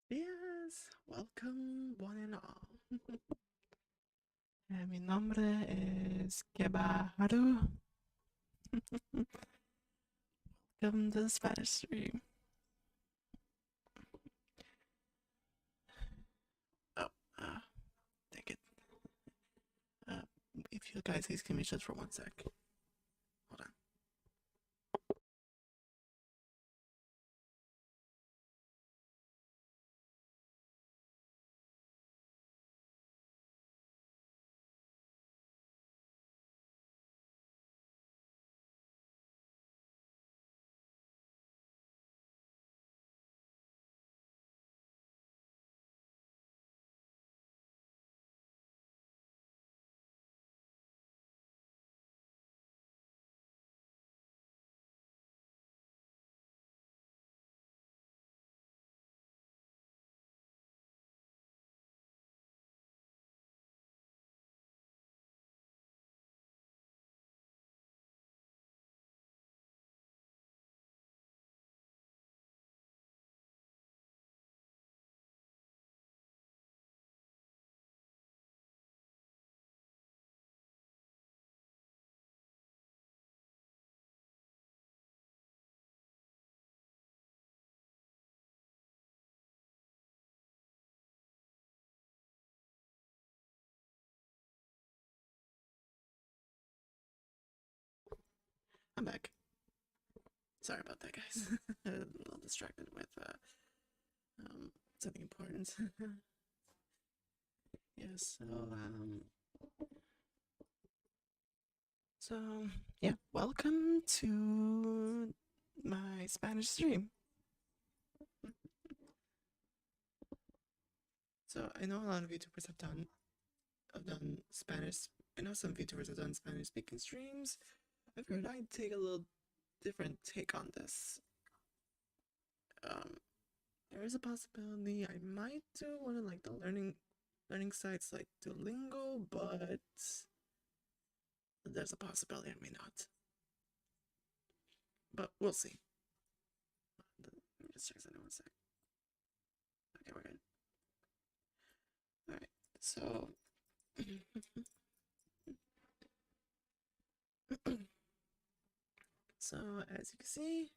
Días, welcome one and all. Mi nombre es Kiba-Cure. Welcome to the Spanish stream. Oh, take it. If you guys please give me just for 1 sec. Hold on. I'm back. Sorry about that, guys. A little distracted with something important. Yes, so yeah, welcome to my Spanish stream. So I know a lot of YouTubers have done Spanish. I know some VTubers have done Spanish speaking streams. I figured I'd take a little different take on this. There is a possibility I might do one of like the learning sites like Duolingo, but there's a possibility I may not. But we'll see. Let me just check something 1 sec. Okay, we're good. Alright, so so as you can see,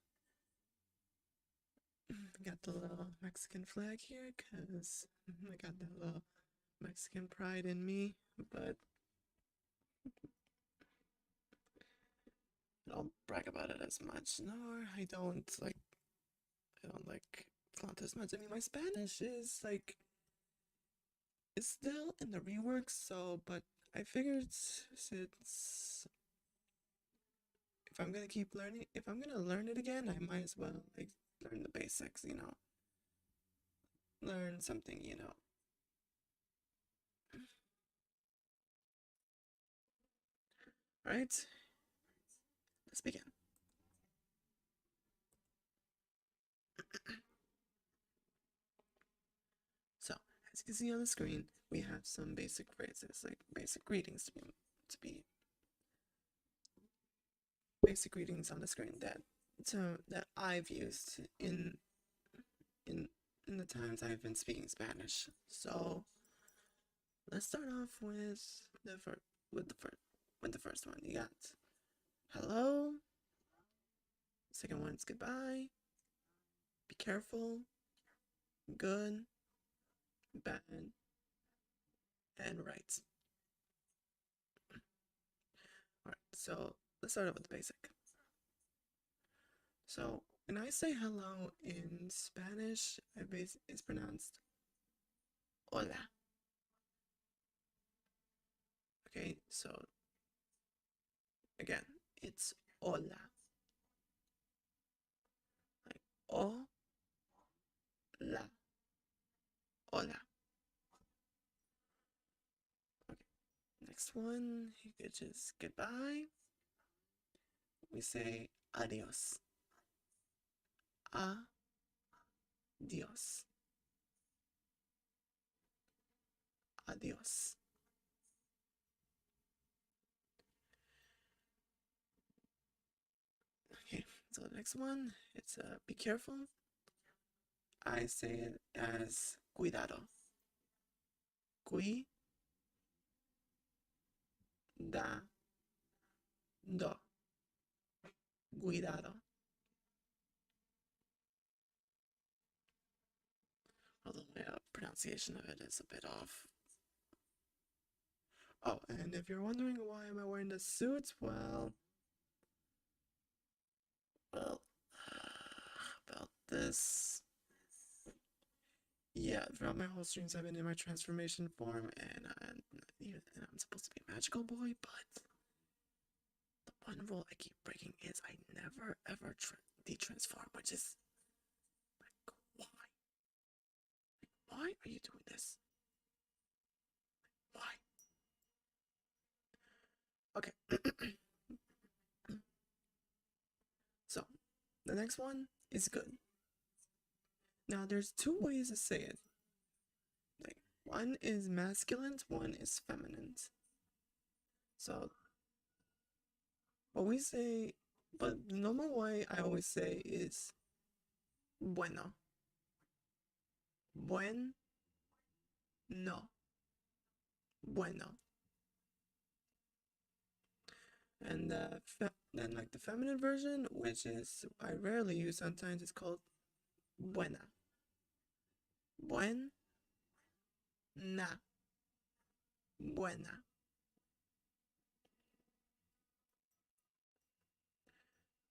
I got the little Mexican flag here because I got that little Mexican pride in me, but I don't brag about it as much, nor I don't like flaunt as much. I mean, my Spanish is like it's still in the rework, so but I figured since if I'm gonna learn it again, I might as well like learn the basics, learn something, All right, let's begin. So, as you can see on the screen, we have some basic phrases, like basic greetings to be basic greetings on the screen that I've used in in the times I've been speaking Spanish. So let's start off with the first one. You got hello. Second one is goodbye. Be careful. Good. Bad. And right. All right. So let's start off with the basic. So when I say hello in Spanish, it's pronounced hola. Okay, so again, it's hola. Like hola. Hola. Okay, next one, which is goodbye. We say adios. Adios. Adios. Okay, so the next one, it's be careful. I say it as cuidado. Cuidado. Cuidado. Although my pronunciation of it is a bit off. Oh, and if you're wondering why am I wearing the suit, well, about this. Yeah, throughout my whole streams, I've been in my transformation form, and I'm supposed to be a magical boy, but the one rule I keep breaking is I never ever de-transform, which is like, why? Why are you doing this? Why? Okay. So, the next one is good. Now, there's two ways to say it. Like, one is masculine, one is feminine. So, what we say, but the normal way I always say is bueno. Bueno. Bueno. And then like the feminine version, which is I rarely use sometimes, it's called buena. Buena. Buena.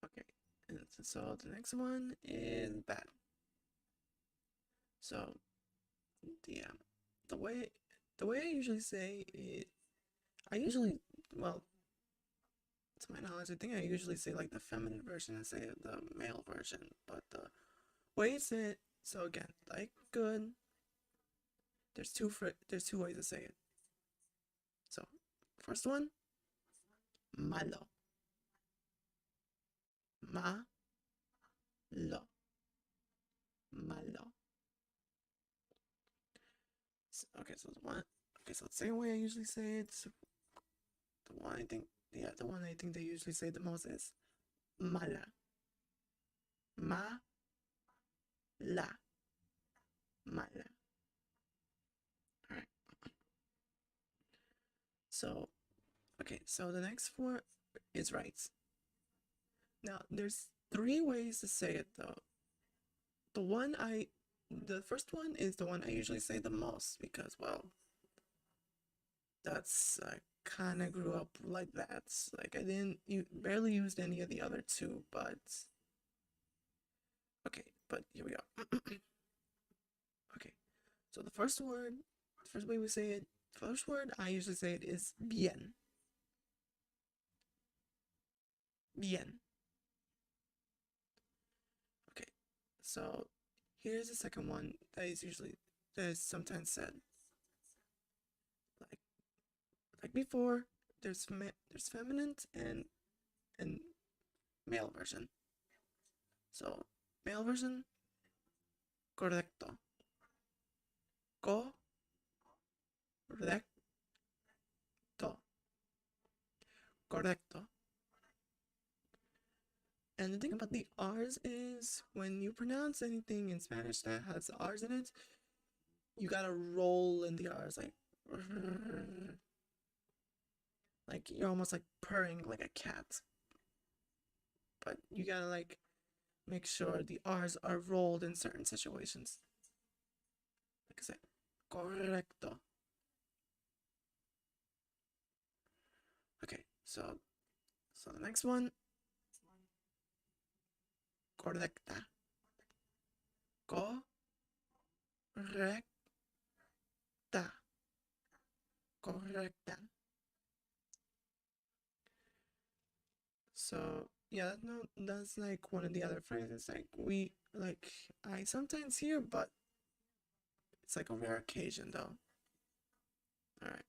Okay, and so the next one is bad. So the way I usually say it, well, to my knowledge, I think I usually say like the feminine version and say the male version, but the way it's it. So again, like good. There's two ways to say it. So first one, malo. Malo. Malo. Okay, so the same way I usually say it. The one I think they usually say the most is mala. Mala. Alright. So, okay, so the next four is right. Now, there's three ways to say it though. The first one is the one I usually say the most because, well, that's I kind of grew up like that. Like you barely used any of the other two, but okay, but here we go. Okay, so the first way we say it, first word I usually say it is bien. Bien. Okay, so here's the second one that is sometimes said. Like before, there's feminine and male version. So male version, correcto. Correcto. Correcto. And the thing about the R's is when you pronounce anything in Spanish that has R's in it, you gotta roll in the R's like you're almost like purring like a cat. But you gotta like make sure the R's are rolled in certain situations. Like I said, correcto. Okay, so the next one, correcta. Correcta. Correcta. So yeah, that's like one of the other phrases like I sometimes hear, but it's like a rare occasion though. All right,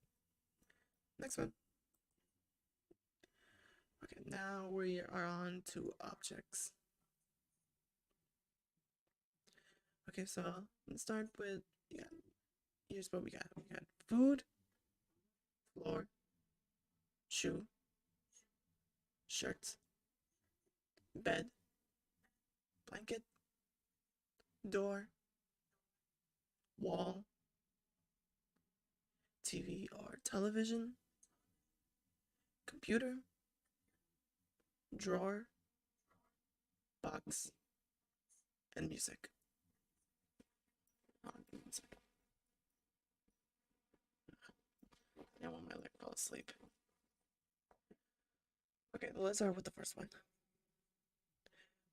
next one. Okay, now we are on to objects. Okay, so let's start with here's what we got. We got food, floor, shoe, shirt, bed, blanket, door, wall, TV or television, computer, drawer, box, and music. Give me one second. Now I might fall asleep. Okay, let's start with the first one.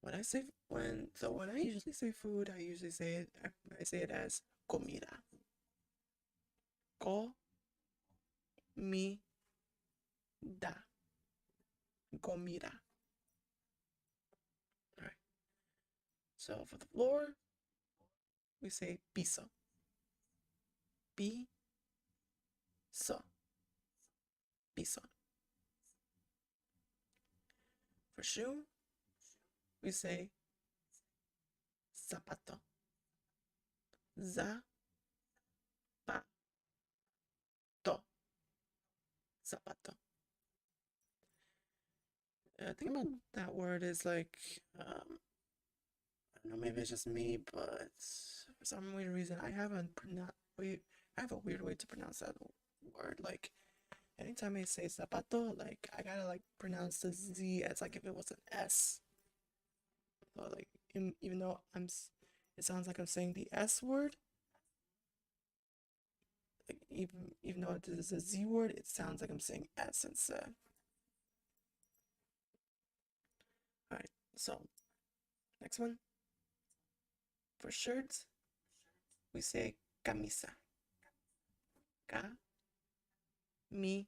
When I usually say food, I say it as comida. Co mi da. Comida. Alright. So for the floor, we say piso. Piso. Piso. For shoe, we say zapato. Zapato. Zapato. The thing about that word is like, I don't know, maybe it's just me, but for some weird reason, I have a weird way to pronounce that word. Like, anytime I say zapato, like, I gotta, like, pronounce the Z as, like, if it was an S. So, like, even though it sounds like I'm saying the S word, like, even though it is a Z word, it sounds like I'm saying S instead. Alright, so, next one. For shirts, we say camisa. Camisa.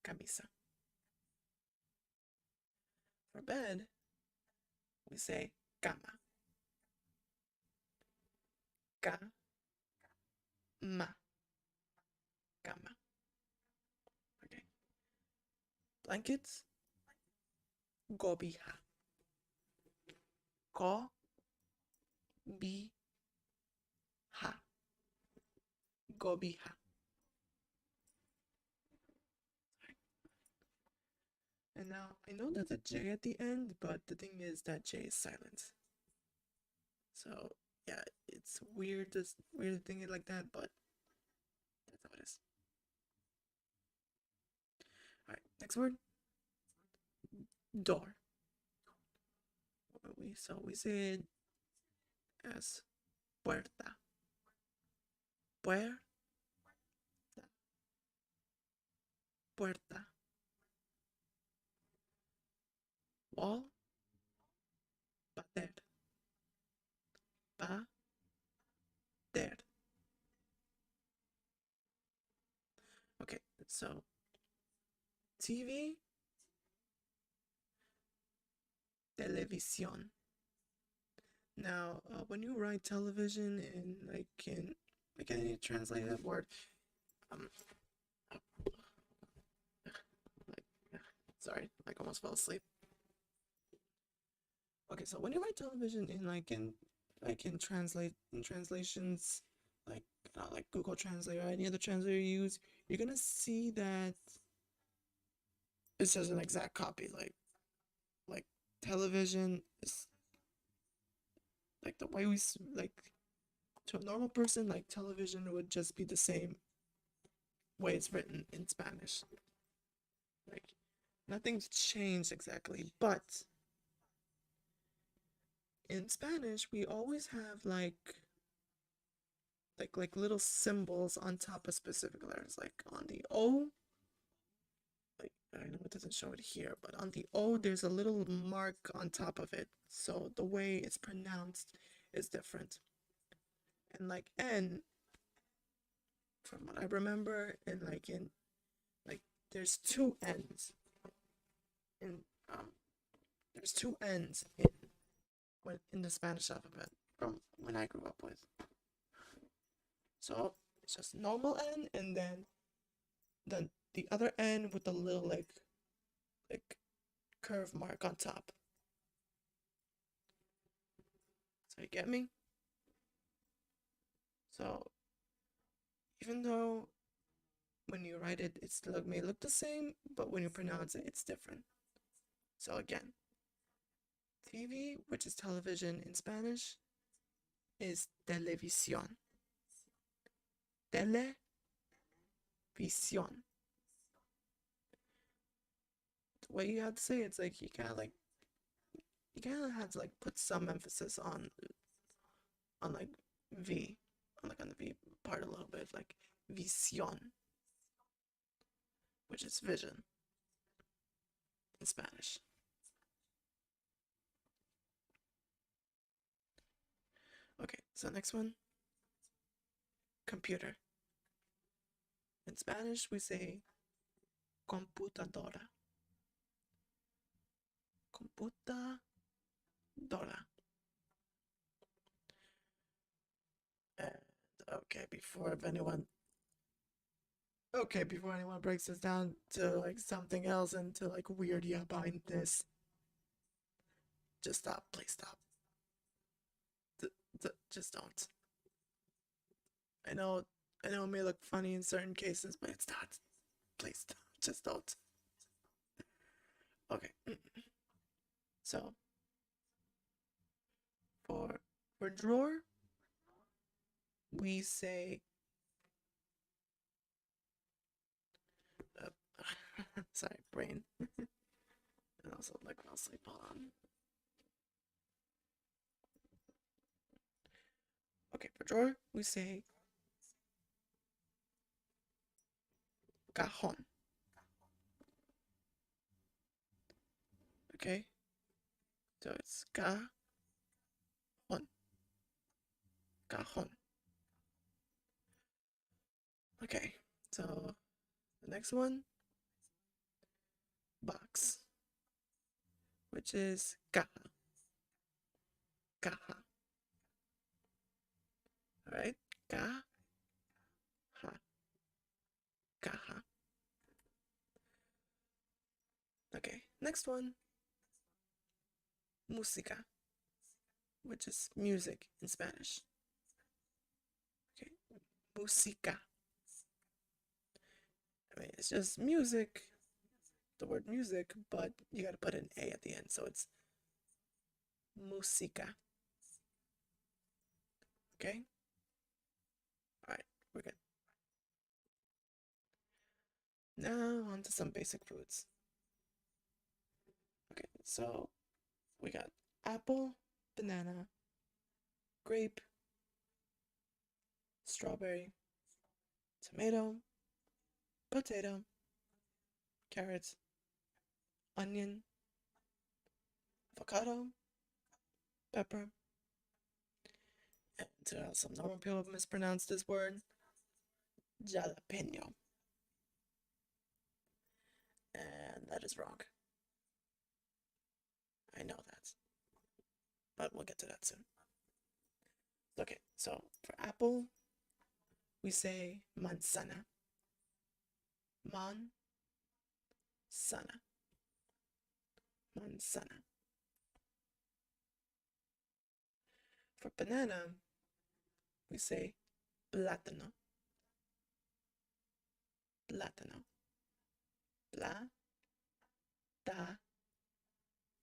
Camisa. For bed, we say cama. Cama. Cama. Okay. Blankets, cobija. Cobija. Cobija. And now, I know there's a J at the end, but the thing is that J is silent. So, yeah, it's weird to think it like that, but that's how it is. Alright, next word. Door. We say it as puerta. Puerta. Puerta. Wall. Pared. Pared. Okay, so TV, televisión. Now, when you write television in any translated word, sorry, like almost fell asleep. Okay, so when you write television in translations, like Google Translate or any other translator you use, you're gonna see that it's just an exact copy. Like television is like the way to a normal person, like television would just be the same way it's written in Spanish. Like nothing's changed exactly, but in Spanish we always have like little symbols on top of specific letters. Like on the O, like I know it doesn't show it here, but on the O there's a little mark on top of it, so the way it's pronounced is different. And like N, from what I remember, and there's two N's in there's two N's in the Spanish alphabet from when I grew up with. So it's just normal N, and then the other N with the little like curve mark on top. So you get me? So even though when you write it, may look the same, but when you pronounce it, it's different. So again, TV, which is television in Spanish, is televisión. Televisión. The way you have to say it's like you kind of have to like put some emphasis on like V, on the V part a little bit, like visión, which is vision in Spanish. Okay, so next one, computer. In Spanish, we say computadora. Computadora. And before anyone breaks this down to like something else and to like weird yeah behind this, just stop. Please stop. Just don't. I know it may look funny in certain cases, but it's not. Please don't. Just don't. Okay. So for drawer, we say sorry, brain. And also like I'll sleep on. Okay, for drawer, we say cajón. Okay? So it's cajón. Cajón. Okay, so the next one, box, which is caja. Caja. Alright? Caja. Caja. Okay, next one, música, which is music in Spanish. Okay, música. I mean, it's just music, the word music, but you gotta put an A at the end, so it's música. Okay? Alright, we're good. Now, on to some basic foods. Okay, so we got apple, banana, grape, strawberry, tomato, potato, carrot, onion, avocado, pepper, and some normal people mispronounce this word, jalapeno. And that is wrong. I know that. But we'll get to that soon. Okay, so for apple, we say manzana. Manzana. Manzana. For banana, we say plátano. Plátano.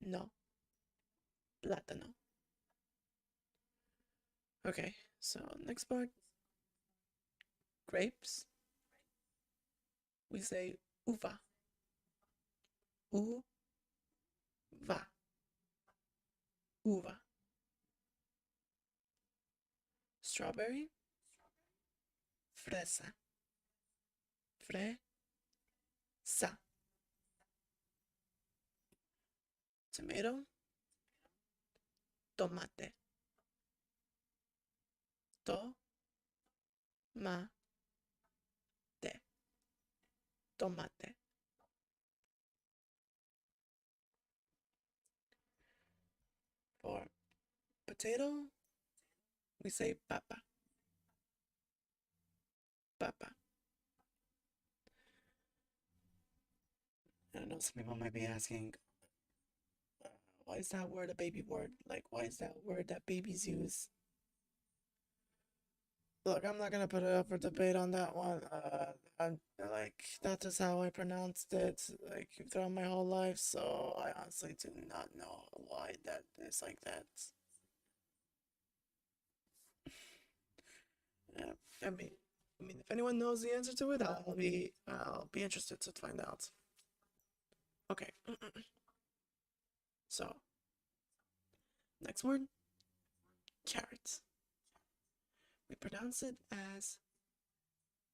No. Plátano. Okay, so next part, grapes. We say uva. Uva. Uva. Strawberry. Fresa. Fresa. Tomato. Tomate. Tomate. Tomate. For potato, we say papa. Papa. I know some people might be asking, why is that word a baby word? Like, why is that word that babies use? Look, I'm not gonna put it up for debate on that one. I'm like, that's just how I pronounced it, like, throughout my whole life, so I honestly do not know why that is like that. I mean, if anyone knows the answer to it, I'll be interested to find out. Okay. So, next word, carrot. We pronounce it as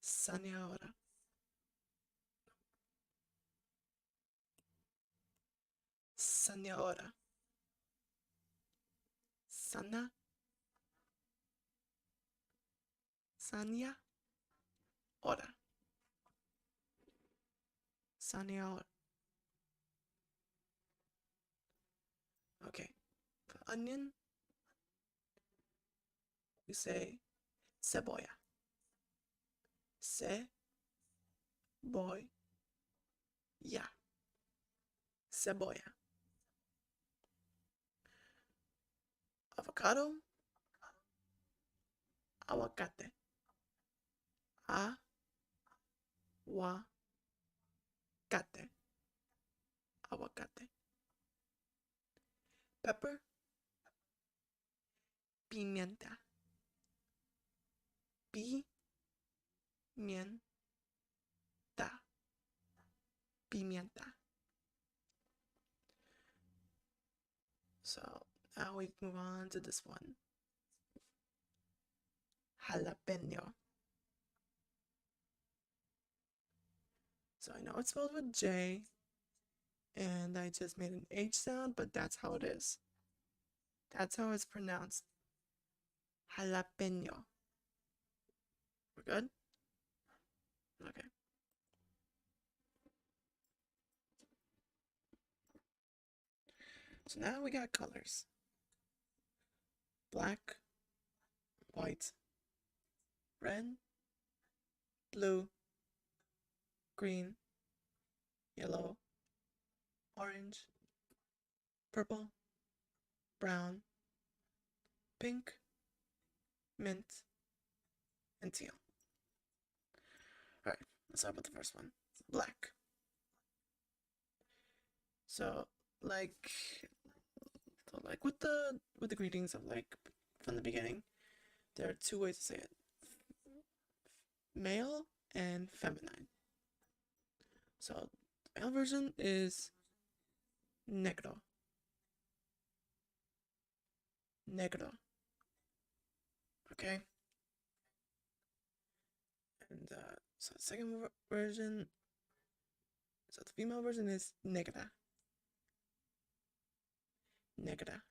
Saniora. Saniora. Sana. Sanya. Ora. Saniora. Okay. For onion, we say cebolla. Se. Boy. Ya. Cebolla. Avocado. Aguacate. A. Wa. Cate. Aguacate. Pepper. Pimienta. Pimienta. Pimienta. So now we move on to this one. Jalapeno. So I know it's spelled with J, and I just made an H sound, but that's how it is. That's how it's pronounced. Jalapeno. We're good? Okay. So now we got colors. Black, white, red, blue, green, yellow, orange, purple, brown, pink, mint, and teal. Alright, let's start with the first one. Black. So like with the greetings of like from the beginning, there are two ways to say it. Male and feminine. So the male version is negro. Negro. Okay? And so the second version, so the female version is negra. Negra.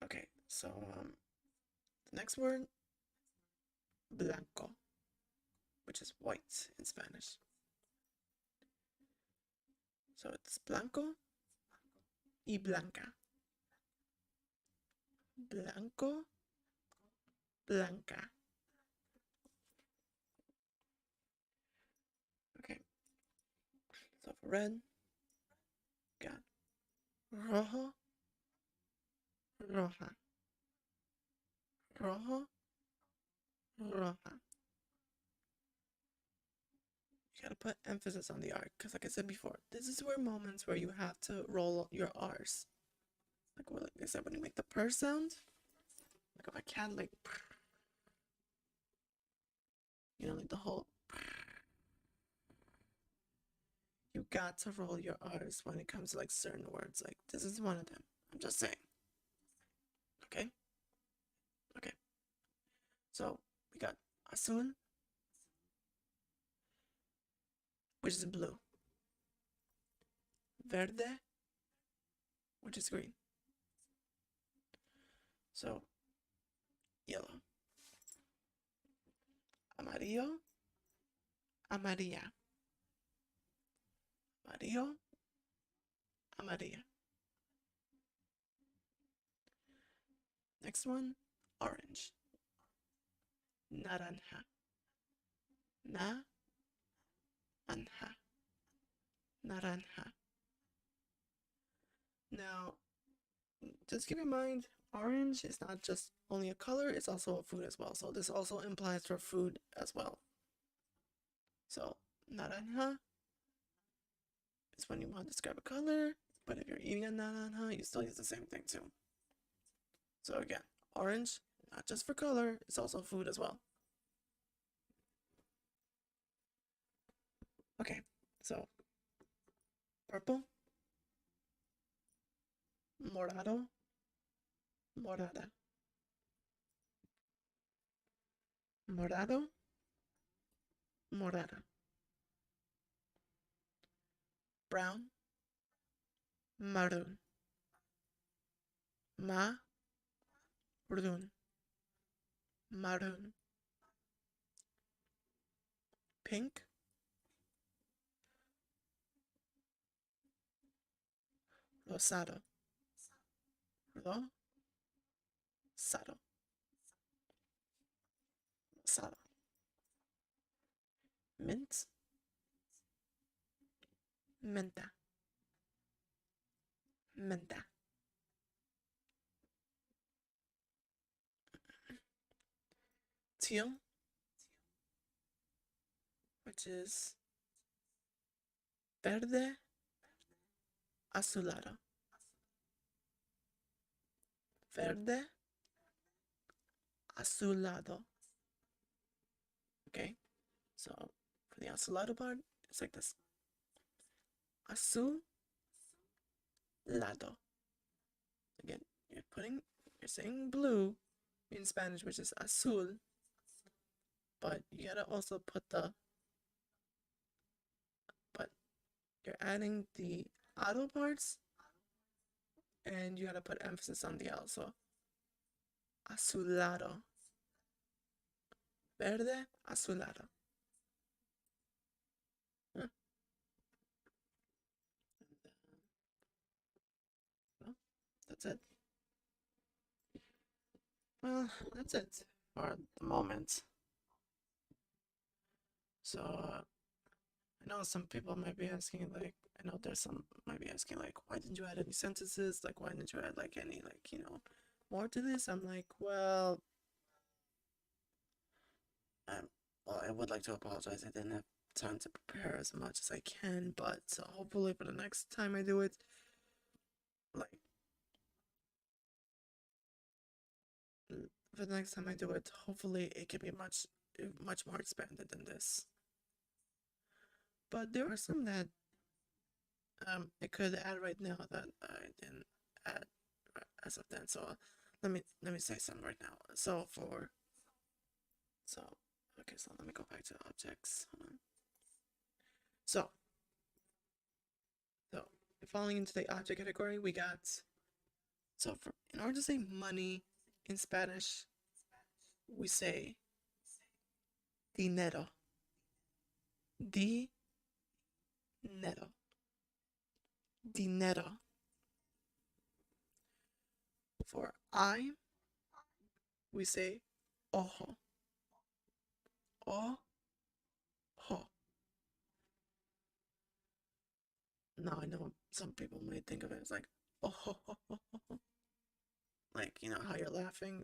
Okay, so the next word, blanco, which is white in Spanish. So it's blanco y blanca. Blanco, blanca. Okay. So for red, got rojo, roja. Rojo, roja. You gotta put emphasis on the R, because like I said before, this is where moments where you have to roll your R's. Like I said, when you make the purr sound, like if I can, like, you know, like the whole, you got to roll your R's when it comes to like certain words. Like this is one of them. I'm just saying. Okay? Okay. So we got azul, which is blue. Verde, which is green. So yellow. Amarillo, amarilla. Amarillo, amarilla. Next one, orange. Naranja. Naranja. Naranja. Now, just keep in mind, orange is not just only a color, it's also a food as well. So this also implies for food as well. So, naranja is when you want to describe a color. But if you're eating a naranja, you still use the same thing too. So again, orange, not just for color, it's also food as well. Okay, so purple, morado, morada, morado, morada, brown, maroon, maroon, maroon, pink, rosado, rosado, rosado, mint, menta, menta, teal, which is verde azulado, verde azulado. Okay, so for the azulado part, it's like this. Azulado. Again, you're saying blue in Spanish, which is azul, but you gotta also put but you're adding the ado parts, and you gotta put emphasis on the L. So azulado, verde azulado. Huh. Well, that's it. Well, that's it for the moment. So I know some people might be asking, like, I know there's some might be asking, like, why didn't you add any sentences? Like, why didn't you add, like, any, like, more to this? I'm like, well, I would like to apologize. I didn't have time to prepare as much as I can, but so hopefully for the next time I do it, like, for the next time I do it, hopefully it can be much more expanded than this. But there are some that I could add right now that I didn't add as of then. So let me say some right now. So okay, so let me go back to objects. Hold on. So falling into the object category, we got, so in order to say money in Spanish, we say dinero. Dinero. Dinero. For eye, we say ojo. Ojo. Now I know some people might think of it as like oh, like how you're laughing,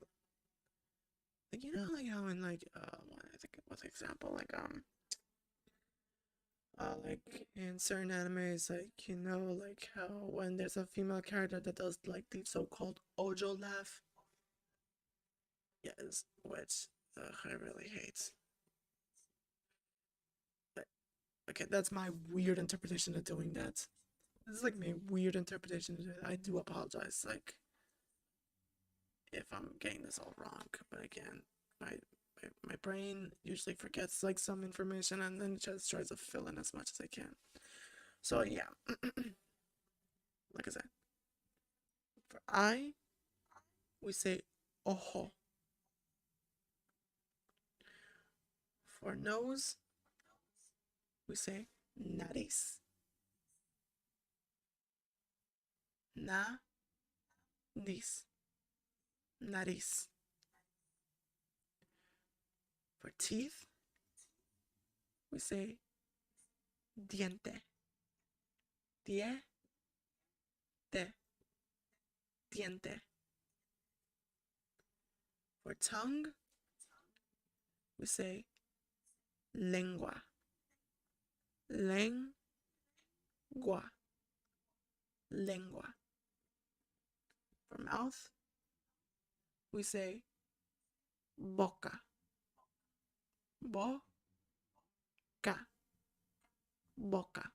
like like how in like I think what's the example, like in certain animes, like like how when there's a female character that does like the so-called ojo laugh. Yes, which I really hate. But okay, that's my weird interpretation of doing that. This is like my weird interpretation of it. I do apologize, like, if I'm getting this all wrong. But again, my brain usually forgets like some information and then just tries to fill in as much as I can. So yeah, like I said, for eye, we say ojo. For nose, we say nariz. Nariz. Nariz. For teeth, we say diente. Diente. Diente. For tongue, we say lengua. Lengua. lengua. For mouth, we say boca. Boca. Boca.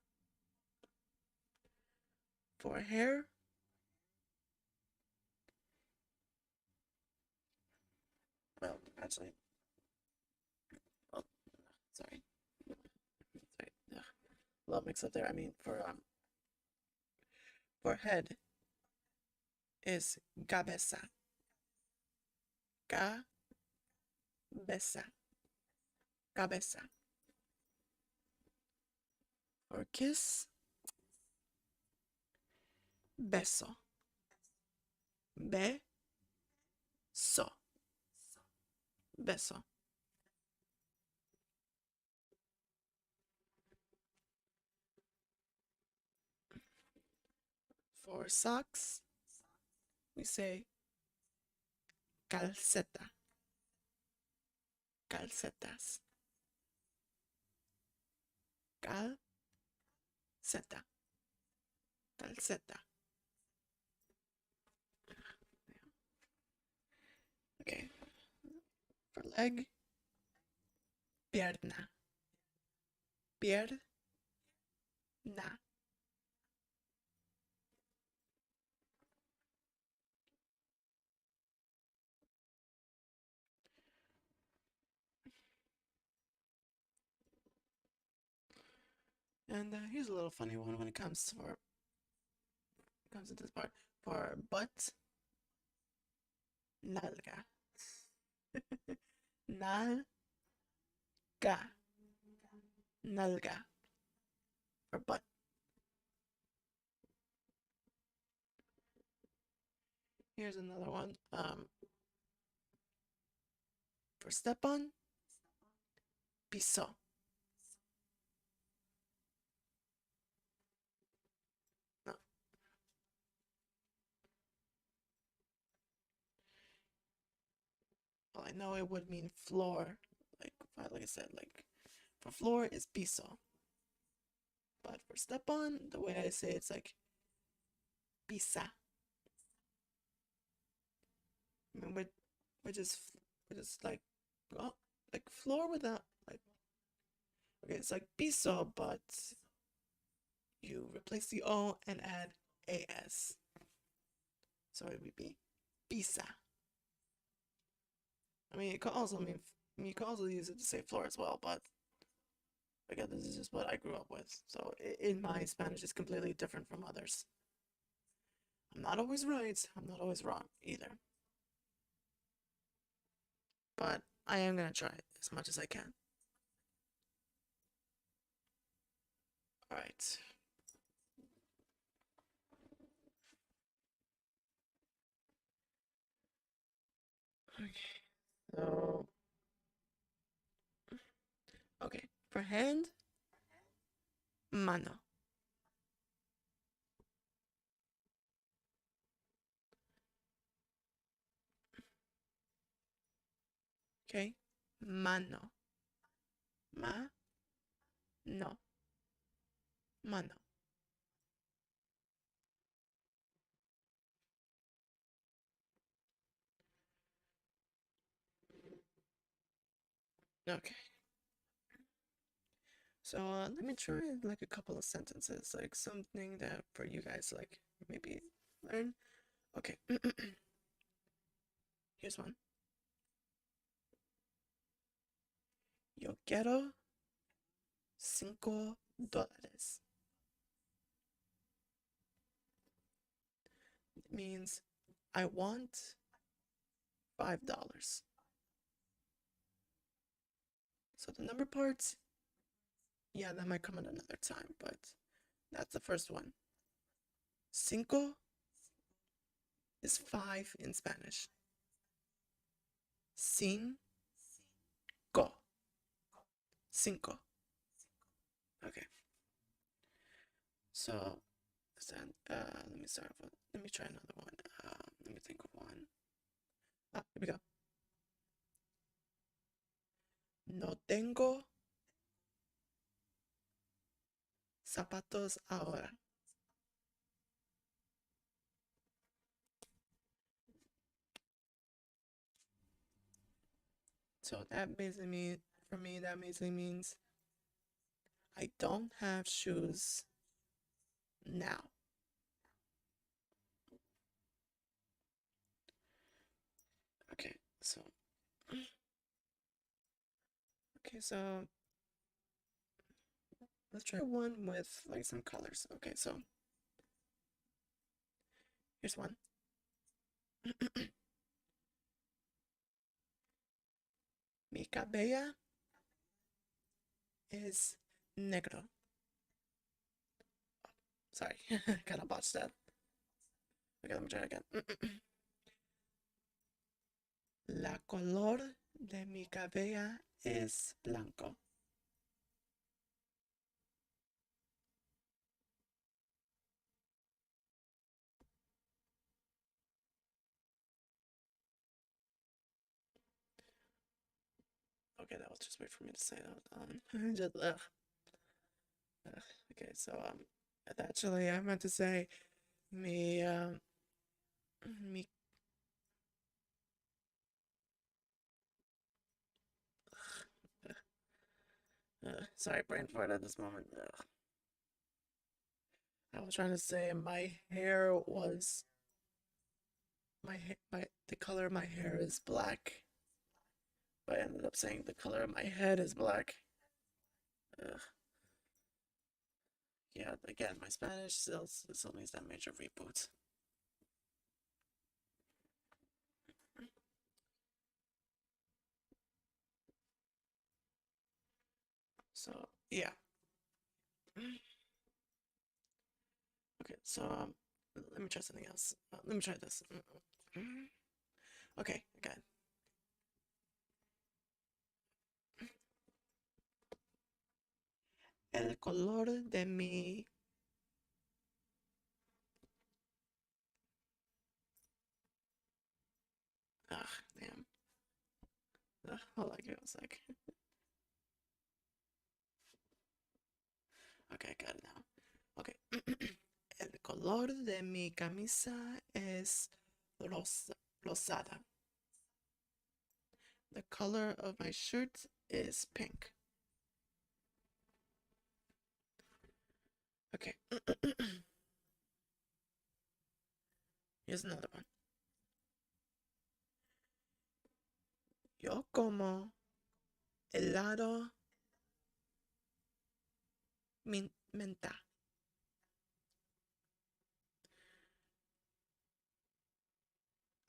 For hair, well, actually, oh, sorry. Ugh. A little mix up there. I mean, for head is cabeza. Cabeza. Cabeza. For kiss, beso. Beso. Beso. For socks, we say calceta. Calcetas. Calceta. Calceta. Okay. For leg, pierna. Pierna. And here's a little funny one when it comes to this part. For butt, nalga. Nalga. Nalga. For butt. Here's another one. For step on, piso. No. Well, I know it would mean floor. Like I said, like for floor is piso. But for step on, the way I say it's like pisa. I mean, we're just like, well, like floor without like. Okay, it's like piso, but you replace the O and add AS. So it would be pisa. I mean, you could also use it to say floor as well, but again, this is just what I grew up with. So in my Spanish, it's completely different from others. I'm not always right. I'm not always wrong either. But I am gonna try as much as I can. All right. Okay. So, okay. For hand, mano. Okay. Mano. No. Mano. Okay. So let me try like a couple of sentences, like something that for you guys like maybe learn. Okay. Here's one. Yo quiero $5. It means I want $5. So the number parts, yeah, that might come at another time, but that's the first one. Cinco is 5 in Spanish. Cinco. Cinco. Okay. So, let me try another one. Let me think of one. Here we go. No tengo zapatos ahora. So that basically means, for me, that basically means I don't have shoes now. Okay, so so let's try one with like some colors. Okay, so here's one. Mi cabello es negro. Sorry, kind of botched that. Okay, let me try it again. La color de mi cabello es blanco. Okay, that was just wait for me to say that. Just, ugh. Okay, so actually I meant to say me me sorry, brain fart at this moment. Ugh. I was trying to say my hair was my the color of my hair is black, but I ended up saying the color of my head is black. Ugh. Yeah, again, my Spanish still needs that major reboot. So yeah. Okay, so let me try something else. Let me try this. Okay, again. El color de mi damn. Hold on, give me a sec. Okay, got it now. Okay. El color de mi camisa es rosada. The color of my shirt is pink. Okay. Here's another one. Yo como helado menta.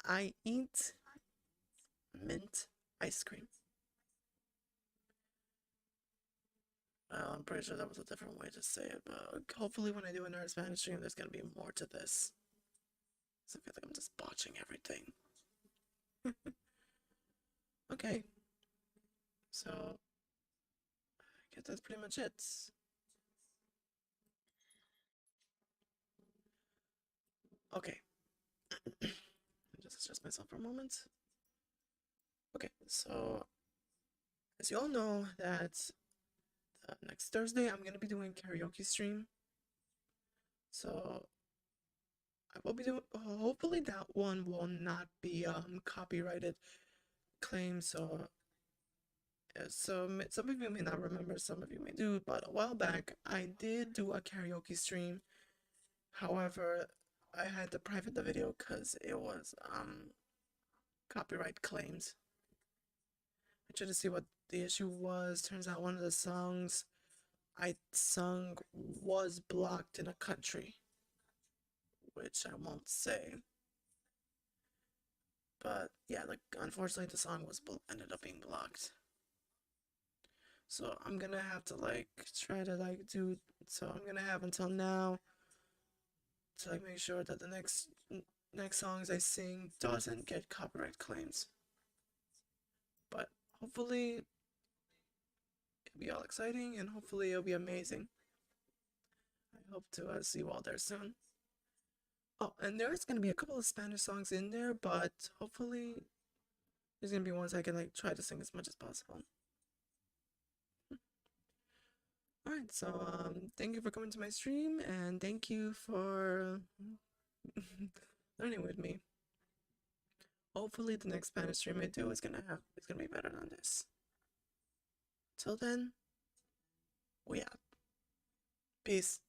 I eat mint ice cream. I'm pretty sure that was a different way to say it, but hopefully when I do another Spanish stream, there's gonna be more to this. So I feel like I'm just botching everything. Okay. So I guess that's pretty much it. Okay. Just adjust myself for a moment. Okay, so as you all know that next Thursday I'm gonna be doing karaoke stream. So I will be doing. Hopefully that one will not be copyrighted claim. So some of you may not remember, some of you may do. But a while back I did do a karaoke stream. However, I had to private the video because it was copyright claims. I tried to see what the issue was. Turns out one of the songs I sung was blocked in a country, which I won't say. But yeah, like unfortunately the song was ended up being blocked. So I'm gonna have to like try to like do. So I'm gonna have until now to like make sure that the next songs I sing doesn't get copyright claims. But hopefully it'll be all exciting and hopefully it'll be amazing. I hope to see you all there soon. Oh, and there's gonna be a couple of Spanish songs in there, but hopefully there's gonna be ones I can like try to sing as much as possible. Alright, so thank you for coming to my stream and thank you for learning with me. hopefully the next Spanish stream I do is gonna be better than this. Till then, we out. Peace.